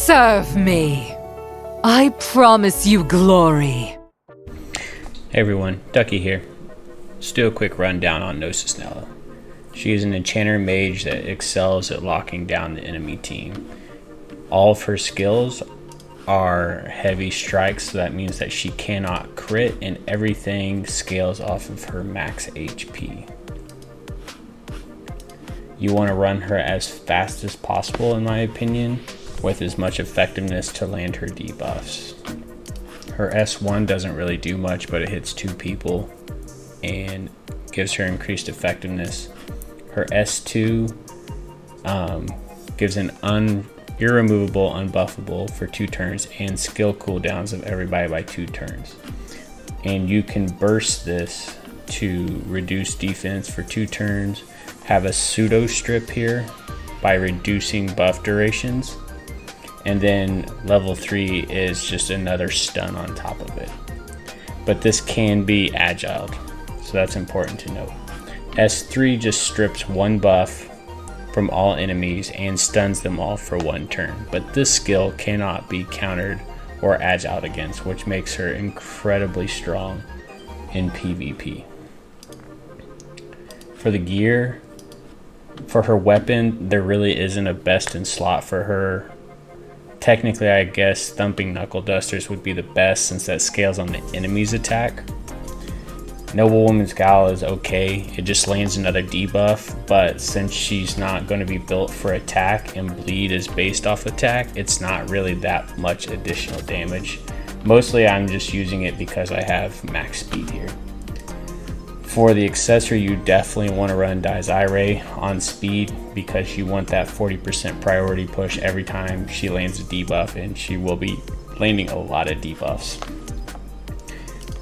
Serve me. I promise you glory. Hey everyone, Ducky here. Let's do a quick rundown on Gnosis Nella. She is an enchanter mage that excels at locking down the enemy team. All of her skills are heavy strikes, so that means that she cannot crit, and everything scales off of her max HP. You want to run her as fast as possible, in my opinion, with as much effectiveness to land her debuffs. Her S1 doesn't really do much, but it hits 2 people and gives her increased effectiveness. Her S2 gives an irremovable unbuffable for 2 turns and skill cooldowns of everybody by 2 turns. And you can burst this to reduce defense for 2 turns, have a pseudo strip here by reducing buff durations, and then level 3 is just another stun on top of it. But this can be agile, so that's important to note. S3 just strips 1 buff from all enemies and stuns them all for 1 turn, but this skill cannot be countered or agile against, which makes her incredibly strong in PvP. For the gear, for her weapon, there really isn't a best in slot for her. Technically, I guess Thumping Knuckle Dusters would be the best since that scales on the enemy's attack. Noblewoman's Gal is okay, it just lands another debuff, but since she's not going to be built for attack and bleed is based off attack, it's not really that much additional damage. Mostly I'm just using it because I have max speed here. For the accessory, you definitely want to run Desiree on speed because you want that 40% priority push every time she lands a debuff, and she will be landing a lot of debuffs.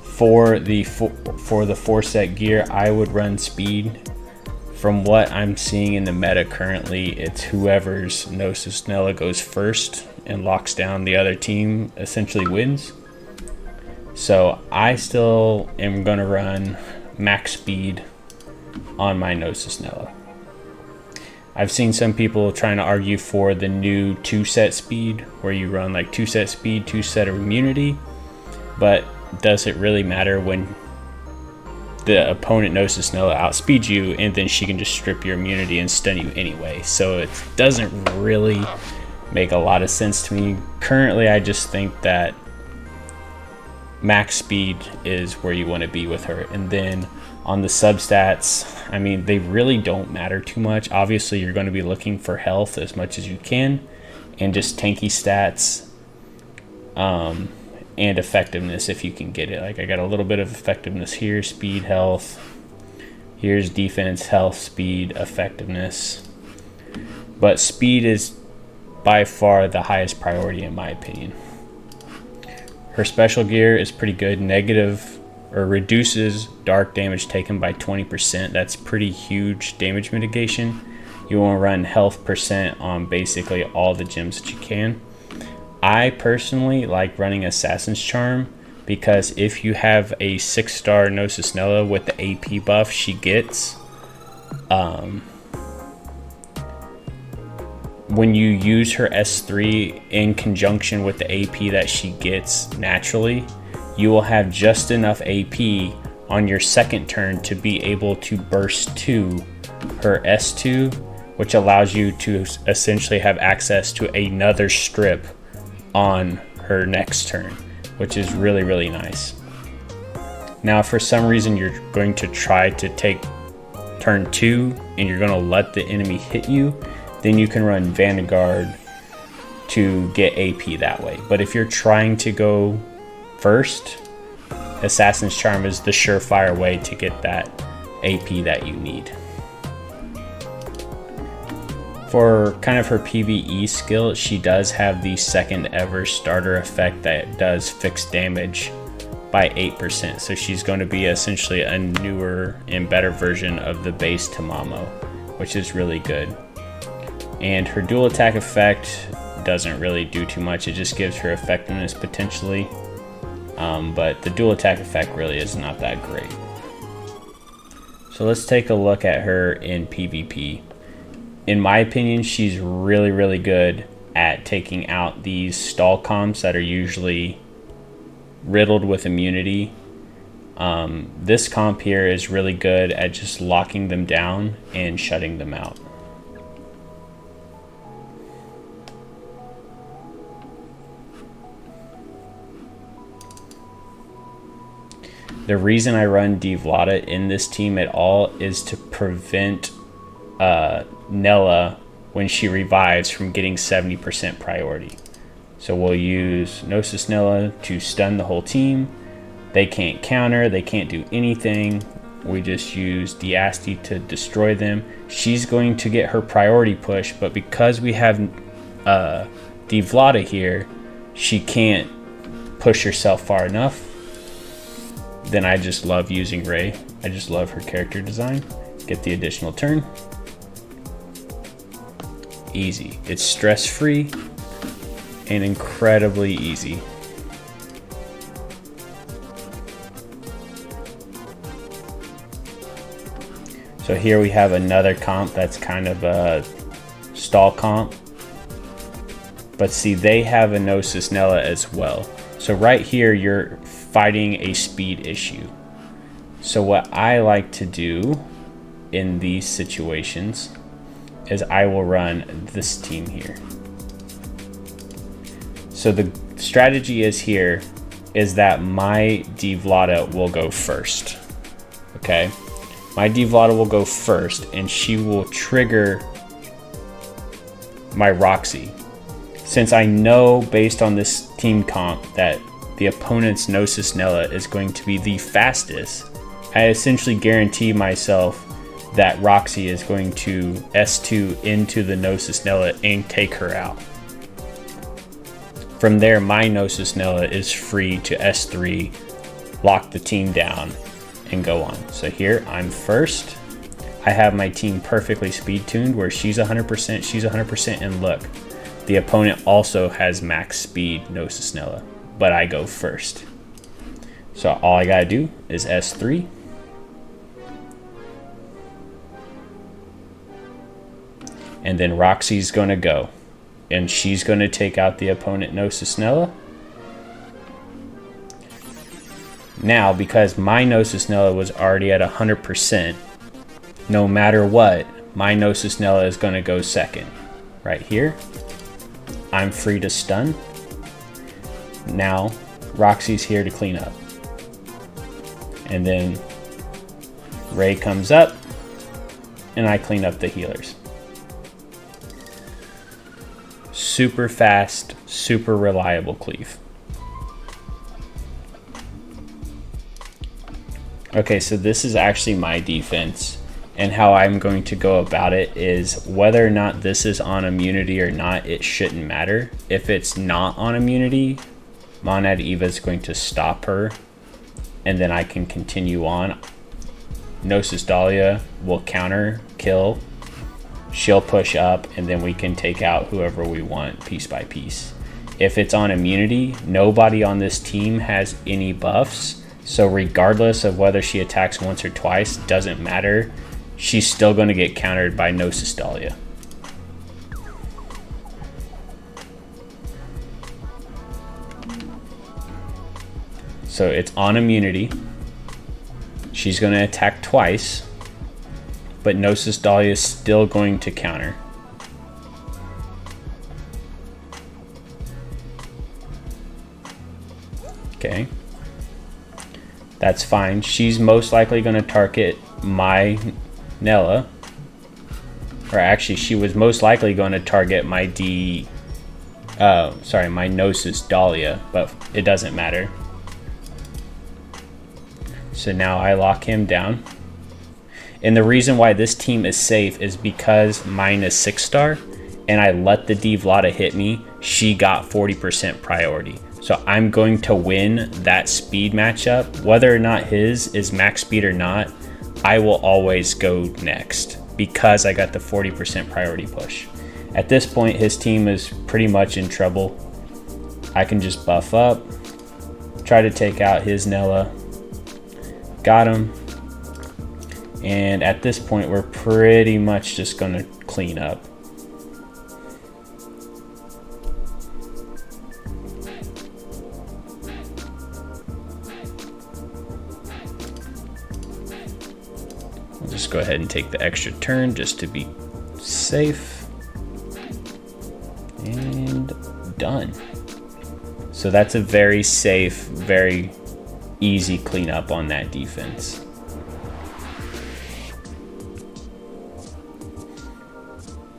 For the 4-set gear, I would run speed. From what I'm seeing in the meta currently, it's whoever's Gnosis Nella goes first and locks down the other team essentially wins. So I still am going to run max speed on my Gnosis Nella. I've seen some people trying to argue for the new 2-set speed, where you run like 2-set speed, 2-set of immunity, but does it really matter when the opponent Gnosis Nella outspeeds you and then she can just strip your immunity and stun you anyway? So it doesn't really make a lot of sense to me. Currently, I just think that max speed is where you want to be with her. And then on the substats, I mean, they really don't matter too much. Obviously, you're going to be looking for health as much as you can and just tanky stats and effectiveness if you can get it. Like I got a little bit of effectiveness here, speed, health. Here's defense, health, speed, effectiveness. But speed is by far the highest priority in my opinion. Her special gear is pretty good. Negative or reduces dark damage taken by 20%. That's pretty huge damage mitigation. You want to run health percent on basically all the gems that you can. I personally like running Assassin's Charm because if you have a 6-star Gnosis Nella with the AP buff she gets, when you use her S3 in conjunction with the AP that she gets naturally, you will have just enough AP on your second turn to be able to burst to her S2, which allows you to essentially have access to another strip on her next turn, which is really, really nice. Now, if for some reason you're going to try to take turn 2 and you're going to let the enemy hit you, then you can run Vanguard to get AP that way. But if you're trying to go first, Assassin's Charm is the surefire way to get that AP that you need. For kind of her PvE skill, she does have the second ever starter effect that does fixed damage by 8%. So she's going to be essentially a newer and better version of the base Tamamo, which is really good. And her dual attack effect doesn't really do too much. It just gives her effectiveness potentially. But the dual attack effect really is not that great. So let's take a look at her in PvP. In my opinion, she's really, really good at taking out these stall comps that are usually riddled with immunity. This comp here is really good at just locking them down and shutting them out. The reason I run Devlada in this team at all is to prevent Nella, when she revives, from getting 70% priority. So we'll use Gnosis Nella to stun the whole team. They can't counter, they can't do anything. We just use Diasti to destroy them. She's going to get her priority push, but because we have Devlada here, she can't push herself far enough. Then I just love using Ray. I just love her character design. Get the additional turn. Easy. It's stress-free and incredibly easy. So here we have another comp that's kind of a stall comp. But see, they have a Gnosis Nella as well. So right here, you're fighting a speed issue. So what I like to do in these situations is I will run this team here. So the strategy is here is that my Devlada will go first. Okay, my Devlada will go first and she will trigger my Roxy. Since I know based on this team comp that the opponent's Gnosis Nella is going to be the fastest, I essentially guarantee myself that Roxy is going to S2 into the Gnosis Nella and take her out. From there, my Gnosis Nella is free to S3, lock the team down, and go on. So here, I'm first. I have my team perfectly speed tuned where she's 100%, she's 100%, and look, the opponent also has max speed Gnosis Nella, but I go first. So all I gotta do is S3. And then Roxy's gonna go. And she's gonna take out the opponent Gnosis Nella. Now, because my Gnosis Nella was already at 100%, no matter what, my Gnosis Nella is gonna go second. Right here, I'm free to stun. Now, Roxy's here to clean up. And then Ray comes up, and I clean up the healers. Super fast, super reliable cleave. Okay, so this is actually my defense, and how I'm going to go about it is whether or not this is on immunity or not, it shouldn't matter. If it's not on immunity, Monad Eva is going to stop her, and then I can continue on. Gnosis Dahlia will counter, kill, she'll push up, and then we can take out whoever we want piece by piece. If it's on immunity, nobody on this team has any buffs, so regardless of whether she attacks once or twice, doesn't matter. She's still going to get countered by Gnosis Dahlia. So it's on immunity. She's going to attack twice, but Gnosis Dahlia is still going to counter. Okay. That's fine. She's most likely going to target my Nella. Or actually, she was most likely going to target my my Gnosis Dahlia, but it doesn't matter. So now I lock him down. And the reason why this team is safe is because mine is 6-star and I let the Devlada hit me. She got 40% priority. So I'm going to win that speed matchup. Whether or not his is max speed or not, I will always go next because I got the 40% priority push. At this point, his team is pretty much in trouble. I can just buff up, try to take out his Nella. Got him. And at this point, we're pretty much just gonna clean up. I'll just go ahead and take the extra turn just to be safe. And done. So that's a very safe, very easy cleanup on that defense.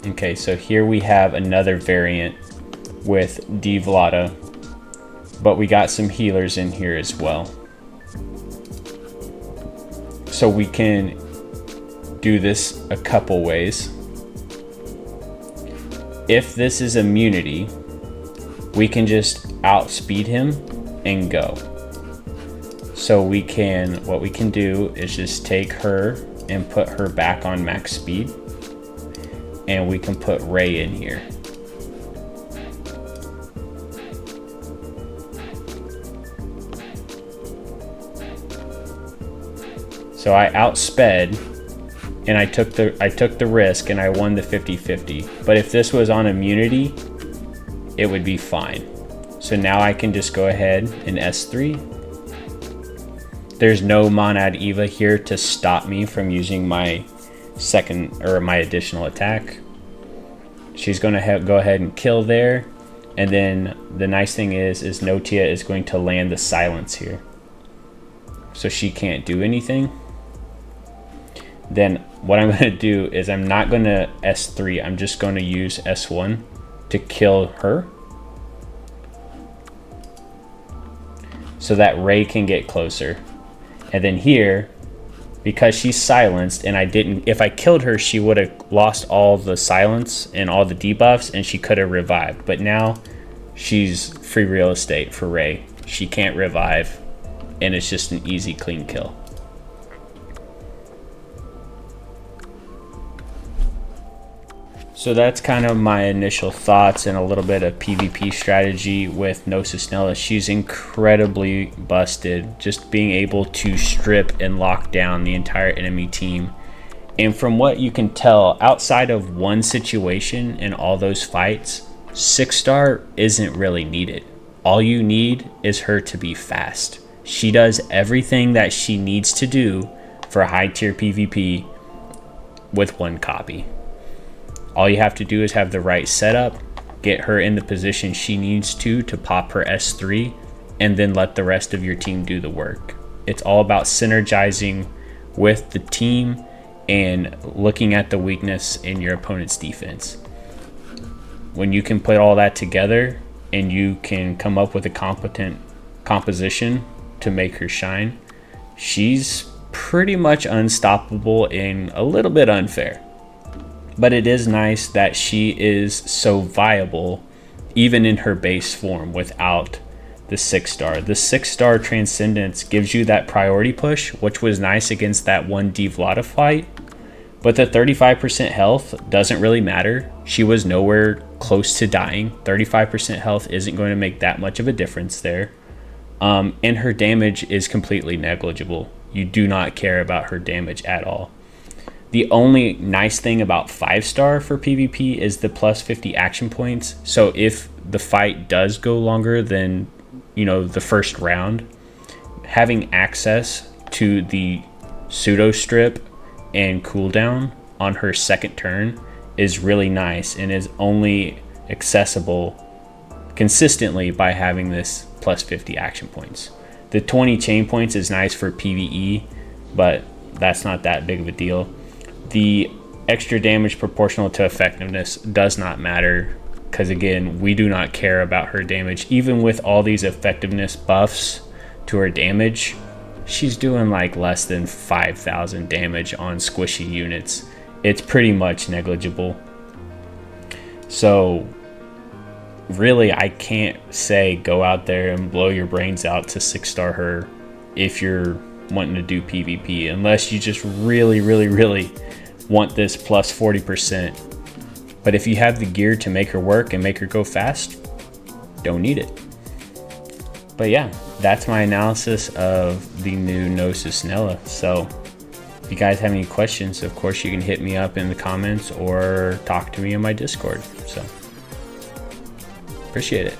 Okay, so here we have another variant with Devlata, but we got some healers in here as well. So we can do this a couple ways. If this is immunity, we can just outspeed him and go. So what we can do is just take her and put her back on max speed. And we can put Ray in here. So I outsped and I took the risk and I won the 50-50. But if this was on immunity, it would be fine. So now I can just go ahead and S3. There's no Monad Eva here to stop me from using my my additional attack. She's going to go ahead and kill there, and then the nice thing is Notia is going to land the silence here, so she can't do anything. Then what I'm going to do is I'm not going to S3, I'm just going to use S1 to kill her so that Ray can get closer. And then here, because she's silenced and if I killed her, she would have lost all the silence and all the debuffs and she could have revived. But now she's free real estate for Ray. She can't revive and it's just an easy, clean kill. So that's kind of my initial thoughts and a little bit of PvP strategy with Gnosis Nella. She's incredibly busted, just being able to strip and lock down the entire enemy team. And from what you can tell, outside of one situation in all those fights, 6-star isn't really needed. All you need is her to be fast. She does everything that she needs to do for high tier PvP with one copy. All you have to do is have the right setup, get her in the position she needs to pop her S3, and then let the rest of your team do the work. It's all about synergizing with the team and looking at the weakness in your opponent's defense. When you can put all that together and you can come up with a competent composition to make her shine, she's pretty much unstoppable and a little bit unfair. But it is nice that she is so viable even in her base form without the 6-star. The 6-star transcendence gives you that priority push, which was nice against that one Devlata fight. But the 35% health doesn't really matter. She was nowhere close to dying. 35% health isn't going to make that much of a difference there. And her damage is completely negligible. You do not care about her damage at all. The only nice thing about 5-star for PvP is the plus 50 action points. So if the fight does go longer than, the first round, having access to the pseudo strip and cooldown on her second turn is really nice and is only accessible consistently by having this plus 50 action points. The 20 chain points is nice for PvE, but that's not that big of a deal. The extra damage proportional to effectiveness does not matter because, again, we do not care about her damage. Even with all these effectiveness buffs to her damage, she's doing like less than 5,000 damage on squishy units. It's pretty much negligible. So really, I can't say go out there and blow your brains out to 6-star her if you're wanting to do PvP, unless you just really want this plus 40%. But if you have the gear to make her work and make her go fast, don't need it. But yeah, that's my analysis of the new Gnosis Nella. So if you guys have any questions, of course you can hit me up in the comments or talk to me in my Discord. So appreciate it.